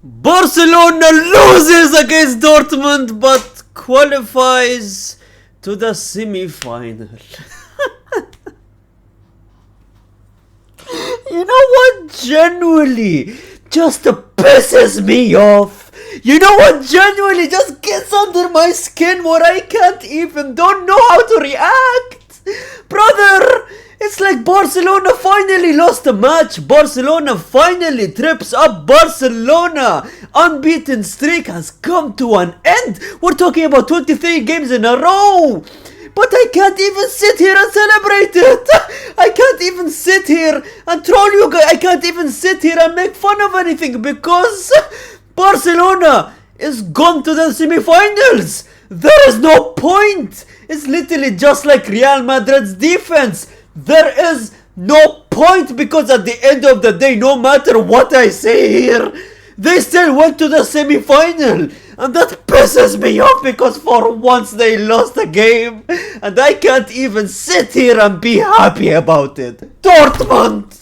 Barcelona loses against Dortmund but qualifies to the semi-final. You know what genuinely just pisses me off? You know what genuinely just gets under my skin where I don't know how to react? Brother, it's like Barcelona finally lost a match. Barcelona finally trips up. Barcelona unbeaten streak has come to an end. We're talking about 23 games in a row. But I can't even sit here and celebrate it. I can't even sit here and troll you guys. I can't even sit here and make fun of anything because Barcelona is gone to the semi-finals. There is no point. It's literally just like Real Madrid's defense. There is no point because at the end of the day, no matter what I say here, they still went to the semi-final. And that pisses me off because for once they lost a game. And I can't even sit here and be happy about it. Dortmund!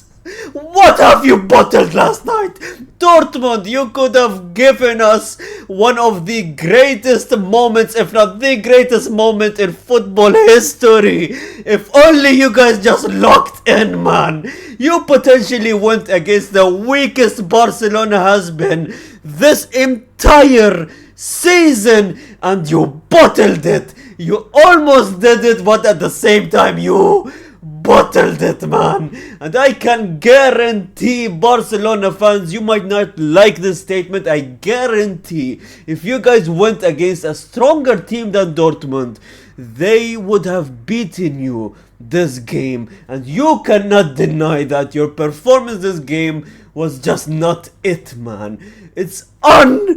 What have you bottled last night? Dortmund, you could have given us one of the greatest moments, if not the greatest moment in football history. If only you guys just locked in, man. You potentially went against the weakest Barcelona has been this entire season and you bottled it. You almost did it, but at the same time you bottled it, man. And I can guarantee Barcelona fans, you might not like this statement. I guarantee if you guys went against a stronger team than Dortmund, they would have beaten you this game. And you cannot deny that your performance this game was just not it, man. It's unbelievable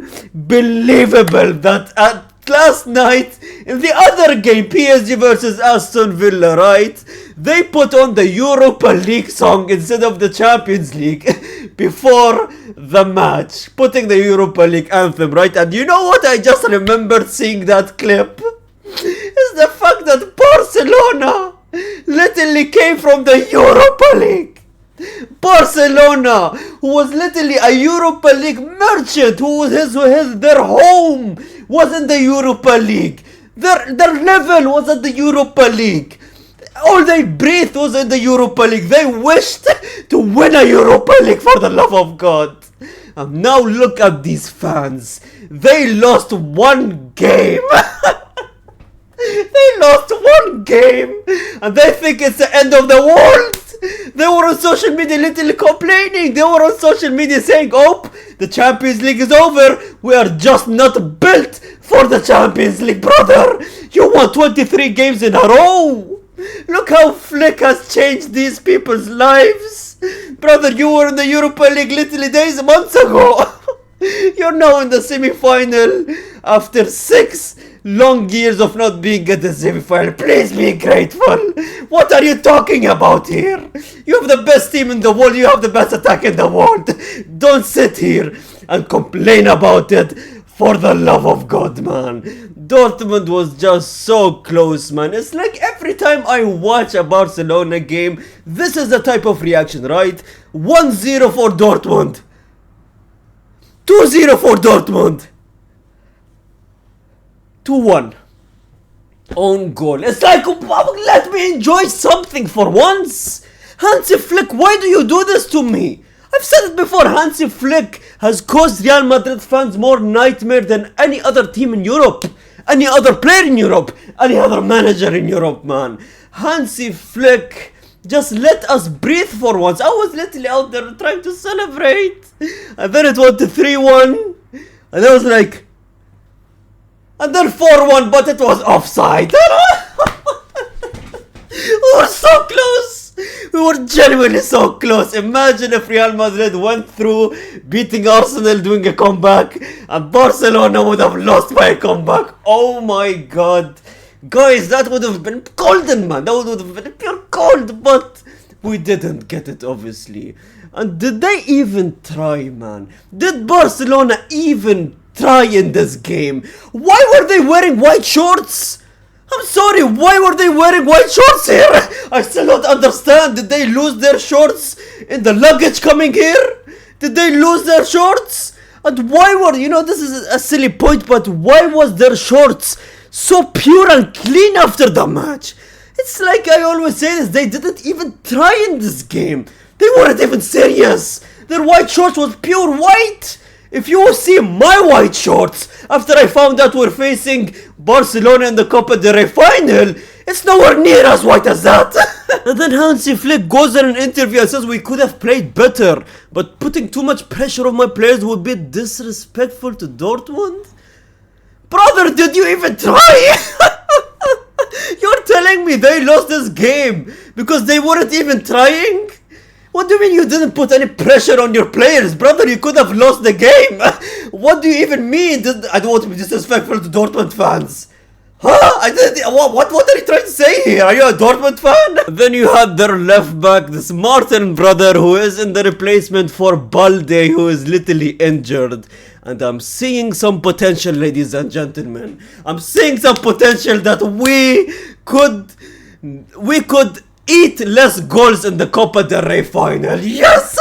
that at last night in the other game, PSG versus Aston Villa, right? They put on the Europa League song instead of the Champions League before the match, putting the Europa League anthem, right? And you know what? I just remembered seeing that clip. Is the fact that Barcelona literally came from the Europa League. Barcelona, who was literally a Europa League merchant, their home was in the Europa League. Their level was at the Europa League. All they breathed was in the Europa League. They wished to win a Europa League, for the love of God. And now look at these fans. They lost one game. They lost one game. And they think it's the end of the world. They were on social media literally complaining. They were on social media saying, oh, the Champions League is over. We are just not built for the Champions League, brother. You won 23 games in a row. Look how Flick has changed these people's lives. Brother, you were in the Europa League literally months ago. You're now in the semi-final after 6 long years of not being at the semi-final. Please be grateful. What are you talking about here? You have the best team in the world. You have the best attack in the world. Don't sit here and complain about it. For the love of God, man. Dortmund was just so close, man. It's like every time I watch a Barcelona game, this is the type of reaction, right? 1-0 for Dortmund. 2-0 for Dortmund. 2-1. Own goal. It's like, let me enjoy something for once. Hansi Flick, why do you do this to me? I've said it before, Hansi Flick has caused Real Madrid fans more nightmare than any other team in Europe. Any other player in Europe. Any other manager in Europe, man. Hansi Flick, just let us breathe for once. I was literally out there trying to celebrate. And then it went to 3-1. And I was like... And then 4-1, but it was offside. We were so close. We were genuinely so close. Imagine if Real Madrid went through beating Arsenal, doing a comeback, and Barcelona would have lost by a comeback. Oh my God. Guys, that would have been golden, man. That would have been pure gold, but we didn't get it, obviously. And did they even try, man? Did Barcelona even try in this game? Why were they wearing white shorts? I'm sorry, why were they wearing white shorts here? I still don't understand. Did they lose their shorts in the luggage coming here? Did they lose their shorts? And why were, this is a silly point, but why was their shorts so pure and clean after the match? It's like I always say this, they didn't even try in this game. They weren't even serious. Their white shorts was pure white. If you see my white shorts after I found out we're facing Barcelona in the Copa del Rey final, it's nowhere near as white as that. And then Hansi Flick goes in an interview and says we could have played better, but putting too much pressure on my players would be disrespectful to Dortmund. Brother, did you even try? You're telling me they lost this game because they weren't even trying? What do you mean you didn't put any pressure on your players? Brother, you could have lost the game. What do you even mean? I don't want to be disrespectful to Dortmund fans. Huh? What are you trying to say here? Are you a Dortmund fan? Then you had their left back, this Martin brother, who is in the replacement for Balde, who is literally injured. And I'm seeing some potential, ladies and gentlemen. I'm seeing some potential that we could eat less goals in the Copa del Rey final. Yes!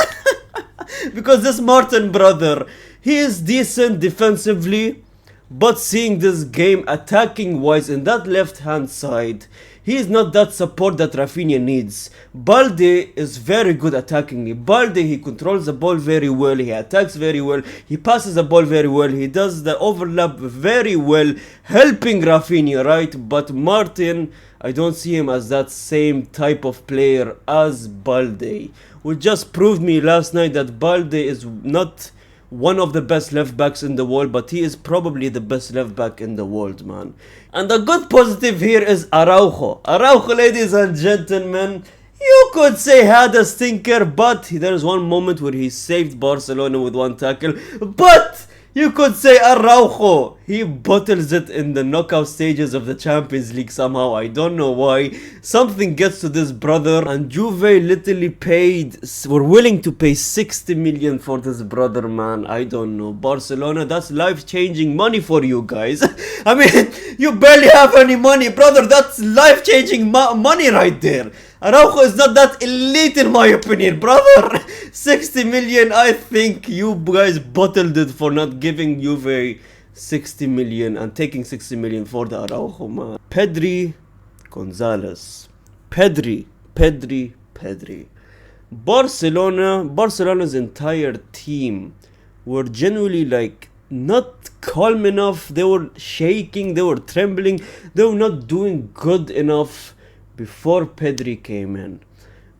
Because this Martin brother, he is decent defensively, but seeing this game attacking wise in that left hand side, he is not that support that Rafinha needs. Balde is very good attackingly. Balde, he controls the ball very well, he attacks very well, he passes the ball very well, he does the overlap very well, helping Rafinha, right? But Martin, I don't see him as that same type of player as Balde, which just proved me last night that Balde is not one of the best left backs in the world, but he is probably the best left back in the world, man. And the good positive here is Araujo. Araujo, ladies and gentlemen, you could say had a stinker, but there's one moment where he saved Barcelona with one tackle. But you could say Araujo, he bottles it in the knockout stages of the Champions League somehow. I don't know why. Something gets to this brother, and Juve literally were willing to pay 60 million for this brother, man. I don't know. Barcelona, that's life-changing money for you guys. I mean, you barely have any money, brother. That's life-changing money right there. Araujo is not that elite in my opinion, brother. 60 million, I think you guys bottled it for not giving Juve 60 million and taking 60 million for the Araujo, man. Pedri, Gonzalez. Pedri. Barcelona's entire team were genuinely like not calm enough. They were shaking, they were trembling, they were not doing good enough before Pedri came in.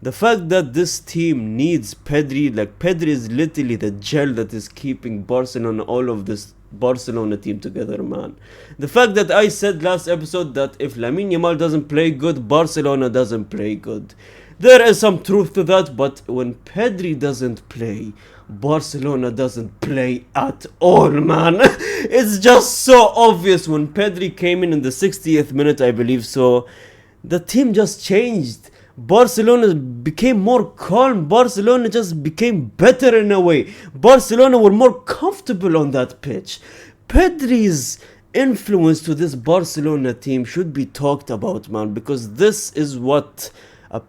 The fact that this team needs Pedri, like Pedri is literally the gel that is keeping Barcelona, all of this Barcelona team together, man. The fact that I said last episode that if Lamine Yamal doesn't play good, Barcelona doesn't play good. There is some truth to that, but when Pedri doesn't play, Barcelona doesn't play at all, man. It's just so obvious. When Pedri came in the 60th minute, I believe so, the team just changed. Barcelona became more calm. Barcelona just became better in a way. Barcelona were more comfortable on that pitch. Pedri's influence to this Barcelona team should be talked about, man, because this is what a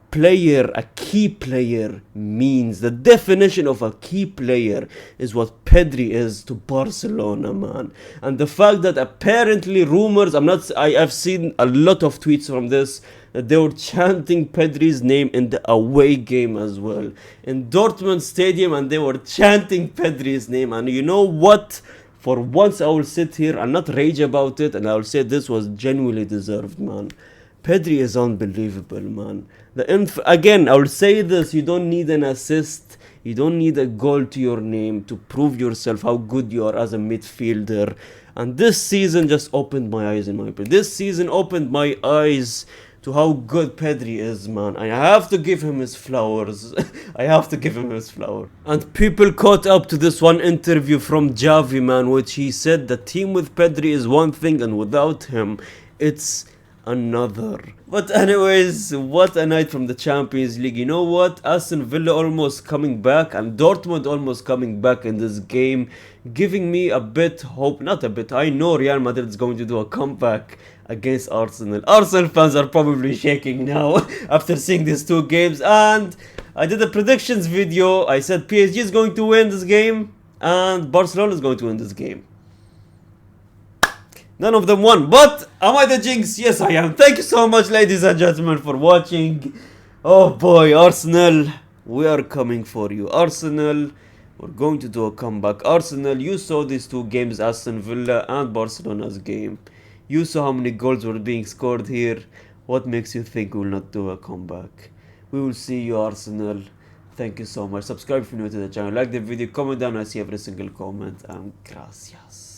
key player means. The definition of a key player is what Pedri is to Barcelona, man. And the fact that apparently rumors, I've seen a lot of tweets from this, that they were chanting Pedri's name in the away game as well. In Dortmund Stadium, and they were chanting Pedri's name. And you know what? For once I will sit here and not rage about it, and I will say this was genuinely deserved, man. Pedri is unbelievable, man. Again, I will say this, you don't need an assist, you don't need a goal to your name to prove yourself how good you are as a midfielder. And this season just opened my eyes, in my opinion. This season opened my eyes to how good Pedri is, man. I have to give him his flowers. I have to give him his flower. And people caught up to this one interview from Javi, man, which he said the team with Pedri is one thing and without him, it's another. But anyways, what a night from the Champions League. You know what? Aston Villa almost coming back and Dortmund almost coming back in this game, giving me a bit hope. Not a bit, I know Real Madrid is going to do a comeback against Arsenal. Arsenal fans are probably shaking now after seeing these two games. And I did a predictions video. I said PSG is going to win this game, and Barcelona is going to win this game. None of them won, but am I the jinx? Yes, I am. Thank you so much, ladies and gentlemen, for watching. Oh boy, Arsenal, we are coming for you. Arsenal, we're going to do a comeback. Arsenal, you saw these two games, Aston Villa and Barcelona's game. You saw how many goals were being scored here. What makes you think we will not do a comeback? We will see you, Arsenal. Thank you so much. Subscribe if you're new to the channel. Like the video, comment down. I see every single comment. And gracias.